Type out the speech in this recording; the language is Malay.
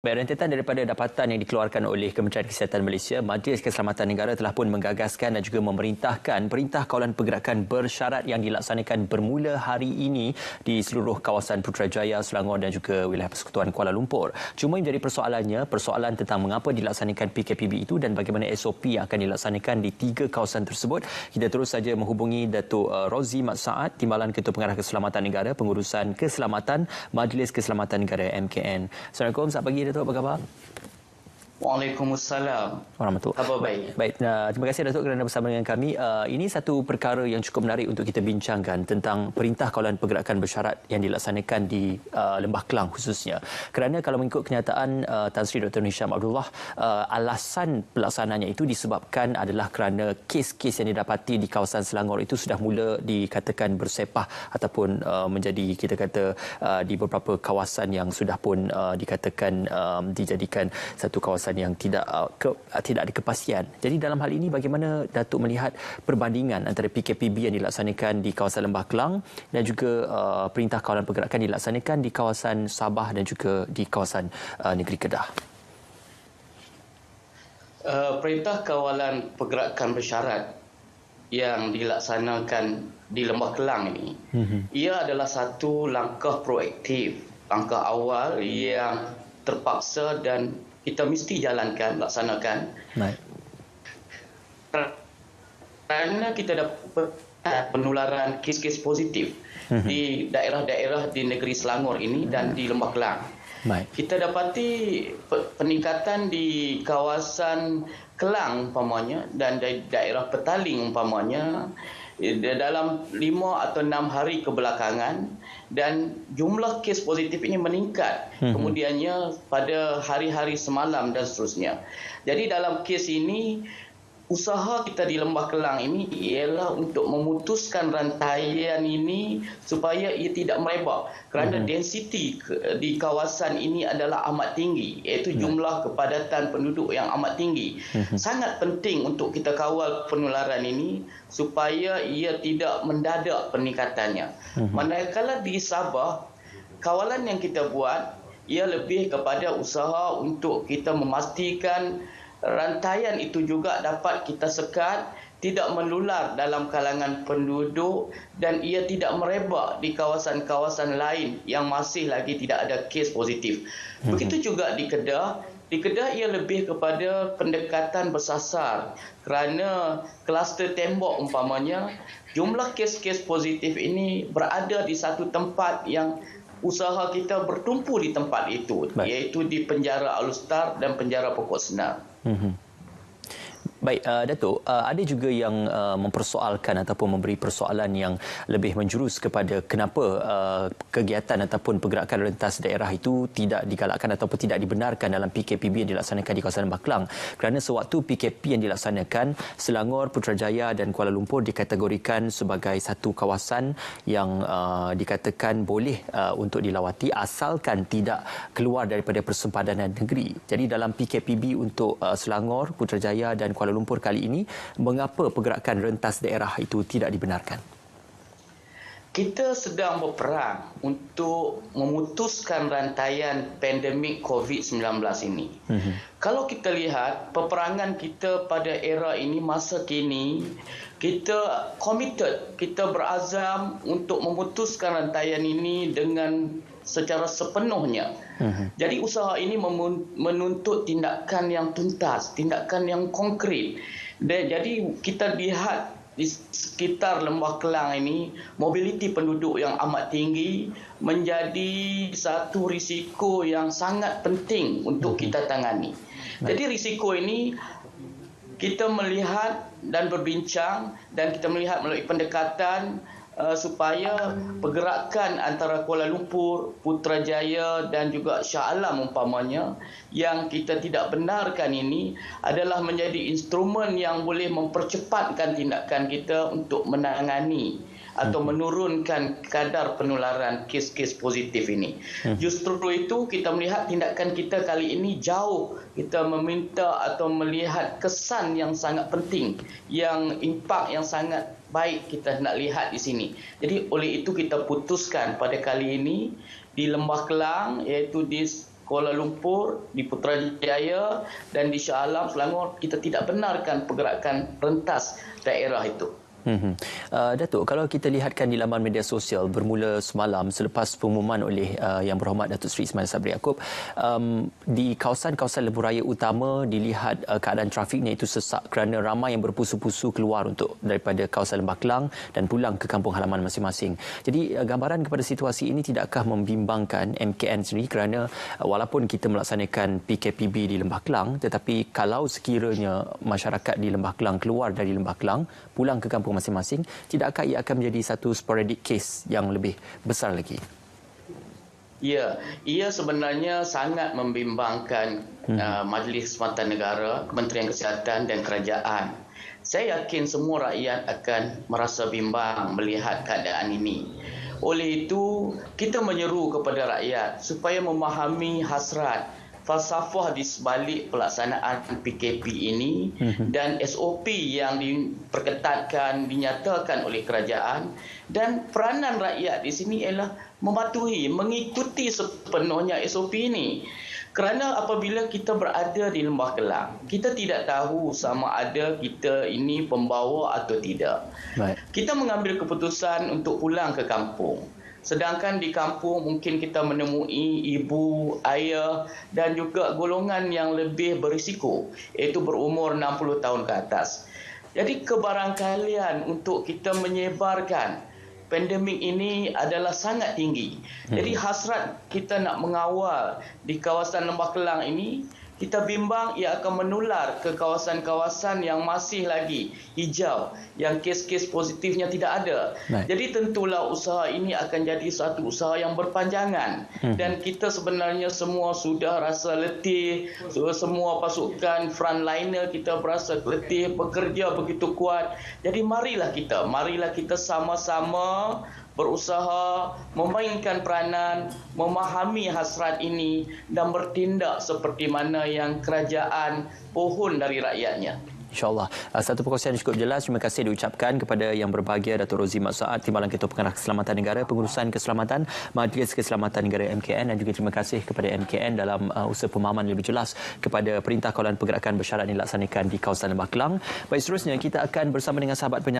Baik, rentetan daripada dapatan yang dikeluarkan oleh Kementerian Kesihatan Malaysia, Majlis Keselamatan Negara telah pun menggagaskan dan juga memerintahkan Perintah Kawalan Pergerakan Bersyarat yang dilaksanakan bermula hari ini di seluruh kawasan Putrajaya, Selangor dan juga wilayah Persekutuan Kuala Lumpur. Cuma yang jadi persoalan tentang mengapa dilaksanakan PKPB itu dan bagaimana SOP yang akan dilaksanakan di 3 kawasan tersebut. Kita terus saja menghubungi Datuk Rozi Mat Saad, Timbalan Ketua Pengarah Keselamatan Negara, Pengurusan Keselamatan Majlis Keselamatan Negara MKN. Assalamualaikum, selamat pagi Datuk. Apa khabar? Waalaikumsalam. Warahmatullahi. Khabar baik. Baik, terima kasih Datuk kerana bersama dengan kami. Ini satu perkara yang cukup menarik untuk kita bincangkan tentang Perintah Kawalan Pergerakan Bersyarat yang dilaksanakan di Lembah Kelang khususnya. Kerana kalau mengikut kenyataan Tan Sri Dr. Hisham Abdullah, alasan pelaksanaannya itu disebabkan adalah kerana kes-kes yang didapati di kawasan Selangor itu sudah mula dikatakan bersepah ataupun menjadi kita kata di beberapa kawasan yang sudah pun dikatakan dijadikan satu kawasan yang tidak ada kepastian. Jadi dalam hal ini bagaimana Datuk melihat perbandingan antara PKPB yang dilaksanakan di kawasan Lembah Kelang dan juga Perintah Kawalan Pergerakan dilaksanakan di kawasan Sabah dan juga di kawasan negeri Kedah? Perintah Kawalan Pergerakan Bersyarat yang dilaksanakan di Lembah Kelang ini, ia adalah satu langkah proaktif, langkah awal yang terpaksa dan kita mesti jalankan, laksanakan. Baik. Kerana kita dapat penularan kes-kes positif di daerah-daerah di negeri Selangor ini dan di Lembah Kelang. Baik. Kita dapati peningkatan di kawasan Kelang umpamanya dan daerah Petaling umpamanya dalam 5 atau 6 hari kebelakangan, dan jumlah kes positif ini meningkat kemudiannya pada hari-hari semalam dan seterusnya. Jadi dalam kes ini, usaha kita di Lembah Kelang ini ialah untuk memutuskan rantaian ini supaya ia tidak merebak, kerana densiti di kawasan ini adalah amat tinggi, iaitu jumlah kepadatan penduduk yang amat tinggi. Sangat penting untuk kita kawal penularan ini supaya ia tidak mendadak peningkatannya. Manakala di Sabah, kawalan yang kita buat ia lebih kepada usaha untuk kita memastikan rantaian itu juga dapat kita sekat, tidak menular dalam kalangan penduduk dan ia tidak merebak di kawasan-kawasan lain yang masih lagi tidak ada kes positif. Begitu juga di Kedah. Di Kedah ia lebih kepada pendekatan bersasar, kerana kluster tembok umpamanya, jumlah kes-kes positif ini berada di satu tempat yang usaha kita bertumpu di tempat itu. Baik. Iaitu di Penjara Alustar dan Penjara Pokok Senar. Baik, Datuk, ada juga yang mempersoalkan ataupun memberi persoalan yang lebih menjurus kepada kenapa kegiatan ataupun pergerakan rentas daerah itu tidak digalakkan ataupun tidak dibenarkan dalam PKPB yang dilaksanakan di kawasan Lembah Kelang. Kerana sewaktu PKP yang dilaksanakan, Selangor, Putrajaya dan Kuala Lumpur dikategorikan sebagai satu kawasan yang dikatakan boleh untuk dilawati asalkan tidak keluar daripada persempadanan negeri. Jadi dalam PKPB untuk Selangor, Putrajaya dan Kuala Lumpur kali ini, mengapa pergerakan rentas daerah itu tidak dibenarkan? Kita sedang berperang untuk memutuskan rantaian pandemik COVID-19 ini. Kalau kita lihat peperangan kita pada era ini, masa kini, kita committed, kita berazam untuk memutuskan rantaian ini dengan secara sepenuhnya. Jadi usaha ini menuntut tindakan yang tuntas, tindakan yang konkret. Dan jadi kita lihat di sekitar Lembah Kelang ini, mobiliti penduduk yang amat tinggi menjadi satu risiko yang sangat penting untuk kita tangani. Jadi risiko ini kita melihat dan berbincang, dan kita melihat melalui pendekatan supaya pergerakan antara Kuala Lumpur, Putrajaya dan juga Shah Alam umpamanya yang kita tidak benarkan ini adalah menjadi instrumen yang boleh mempercepatkan tindakan kita untuk menangani atau menurunkan kadar penularan kes-kes positif ini. Justru itu kita melihat tindakan kita kali ini jauh, kita meminta atau melihat kesan yang sangat penting, yang impak yang sangat baik kita nak lihat di sini. Jadi oleh itu kita putuskan pada kali ini di Lembah Kelang, iaitu di Kuala Lumpur, di Putrajaya dan di Shah Alam, Selangor, kita tidak benarkan pergerakan rentas daerah itu. Datuk, kalau kita lihatkan di laman media sosial bermula semalam selepas pengumuman oleh Yang Berhormat Datuk Seri Ismail Sabri Yaakob, di kawasan-kawasan lebuh raya utama dilihat keadaan trafiknya itu sesak kerana ramai yang berpusu-pusu keluar untuk daripada kawasan Lembah Kelang dan pulang ke kampung halaman masing-masing. Jadi gambaran kepada situasi ini tidakkah membimbangkan MKN sendiri, kerana walaupun kita melaksanakan PKPB di Lembah Kelang, tetapi kalau sekiranya masyarakat di Lembah Kelang keluar dari Lembah Kelang pulang ke kampung masing-masing, tidakkah ia akan menjadi satu sporadic case yang lebih besar lagi? Ya, ia sebenarnya sangat membimbangkan Majlis Kesempatan Negara, Kementerian Kesihatan dan Kerajaan. Saya yakin semua rakyat akan merasa bimbang melihat keadaan ini. Oleh itu, kita menyeru kepada rakyat supaya memahami hasrat, falsafah di sebalik pelaksanaan PKP ini dan SOP yang diperketatkan, dinyatakan oleh kerajaan, dan peranan rakyat di sini ialah mematuhi, mengikuti sepenuhnya SOP ini. Kerana apabila kita berada di Lembah Kelang, kita tidak tahu sama ada kita ini pembawa atau tidak. Baik. Kita mengambil keputusan untuk pulang ke kampung. Sedangkan di kampung mungkin kita menemui ibu, ayah dan juga golongan yang lebih berisiko, iaitu berumur 60 tahun ke atas. Jadi kebarangkalian untuk kita menyebarkan pandemik ini adalah sangat tinggi. Jadi hasrat kita nak mengawal di kawasan Lembah Kelang ini, kita bimbang ia akan menular ke kawasan-kawasan yang masih lagi hijau, yang kes-kes positifnya tidak ada. Jadi tentulah usaha ini akan jadi satu usaha yang berpanjangan. Dan kita sebenarnya semua sudah rasa letih, semua pasukan frontliner kita berasa letih, bekerja begitu kuat. Jadi marilah kita sama-sama berusaha memainkan peranan, memahami hasrat ini dan bertindak seperti mana yang kerajaan pohon dari rakyatnya. InsyaAllah. Satu perkongsian cukup jelas. Terima kasih diucapkan kepada Yang Berbahagia Datuk Rozzi Mat Saad, Timbalan Ketua Pengarah Keselamatan Negara, Pengurusan Keselamatan, Majlis Keselamatan Negara MKN, dan juga terima kasih kepada MKN dalam usaha pemahaman lebih jelas kepada Perintah Kawalan Pergerakan Bersyarat yang dilaksanakan di kawasan Lembah Kelang. Baik, seterusnya kita akan bersama dengan sahabat penyakit